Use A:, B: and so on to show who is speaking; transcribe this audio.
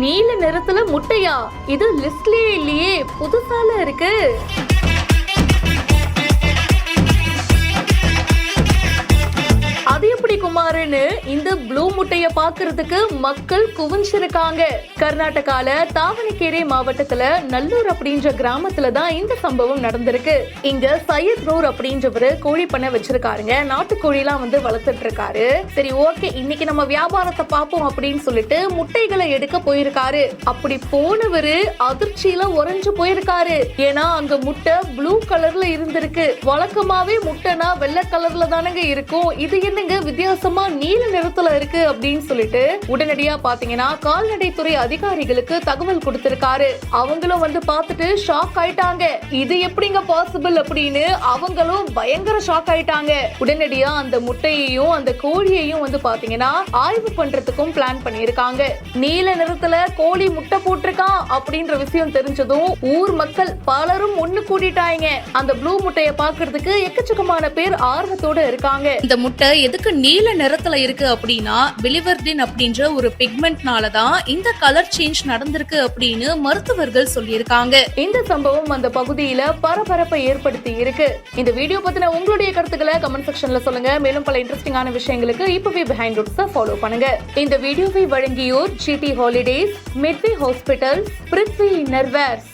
A: நீல நிறத்துல முட்டையா? இது லிஸ்ட்லயே இல்லையே, புதுசால இருக்கு. அது எப்படி குமாருன்னு இந்த ப்ளூ முட்டைய பாக்குறதுக்கு மக்கள் குவிஞ்சிருக்காங்க. கர்நாடகால தாவணகேரே மாவட்டத்துல நல்லூர் அப்படின்ற கிராமத்துல தான் இந்த சம்பவம் நடந்திருக்கு. இங்க சையத் ரூர் அப்படின்றவரு கோழி பண்ண வச்சிருக்காருங்க. நாட்டுக்கோழி எல்லாம் வளர்த்துட்டு இருக்காரு. சரி, ஓகே, இன்னைக்கு நம்ம வியாபாரத்தை பார்ப்போம் அப்படின்னு சொல்லிட்டு முட்டைகளை எடுக்க போயிருக்காரு. அப்படி போனவரு அதிர்ச்சியில உறைஞ்சு போயிருக்காரு. ஏன்னா அங்க முட்டை ப்ளூ கலர்ல இருந்திருக்கு. வழக்கமாவே முட்டைனா வெள்ளை கலர்ல தானங்க இருக்கும். இது என்னங்க வித்தியாசமா நீல நிறத்துல இருக்கு அப்படின்னு சொல்லிட்டு உடனடியா பாத்தீங்கன்னா கால்நடைத்துறை அதிகாரிகளுக்கு தகவல் கொடுத்திருக்காரு. அவங்களும் பார்த்துட்டு ஷாக் ஆயிட்டாங்க. இது எப்படிங்க பாசிபிள் அப்படின்னு அவங்களும் பயங்கர ஷாக் ஆயிட்டாங்க. உடனடியா அந்த முட்டையையும் அந்த கோழியையும் பாத்தீங்கன்னா ஆய்வு பண்றதுக்கும் பிளான் பண்ணிருக்காங்க. நீல நிறத்துல கோழி முட்டை போட்டிருக்கான் அப்படின்ற விஷயம் தெரிஞ்சதும் ஊர் மக்கள் பலரும் ஒண்ணு கூட்டிட்டாங்க. அந்த ப்ளூ முட்டைய பாக்குறதுக்கு எக்கச்சக்கமான பேர் ஆர்வத்தோட இருக்காங்க. இந்த முட்டை எதுக்கு நீல நிறத்துல இருக்கு அப்படின்னா பிலிவர்டின் அப்படின்ற ஒரு பிக்மெண்ட்னால தான் இந்த கலர் சேஞ்ச் நடந்திருக்கு அப்படின்னு மருத்துவர்கள் சொல்லியிருக்காங்க. இந்த சம்பவம் அந்த பகுதியில பரபரப்பை ஏற்படுத்தி இருக்கு. இந்த வீடியோ பத்தின உங்களுடைய கருத்துக்களை கமெண்ட் செக்ஷன்ல சொல்லுங்க. மேலும் பல இன்ட்ரெஸ்டிங்கான விஷயங்களுக்கு இப்பவே பிஹைண்ட் ரூட்ஸ் ஃபாலோ பண்ணுங்க. இந்த வீடியோவை வழங்கியோர் GT holidays, Midway hospital, Prithvi innerwears.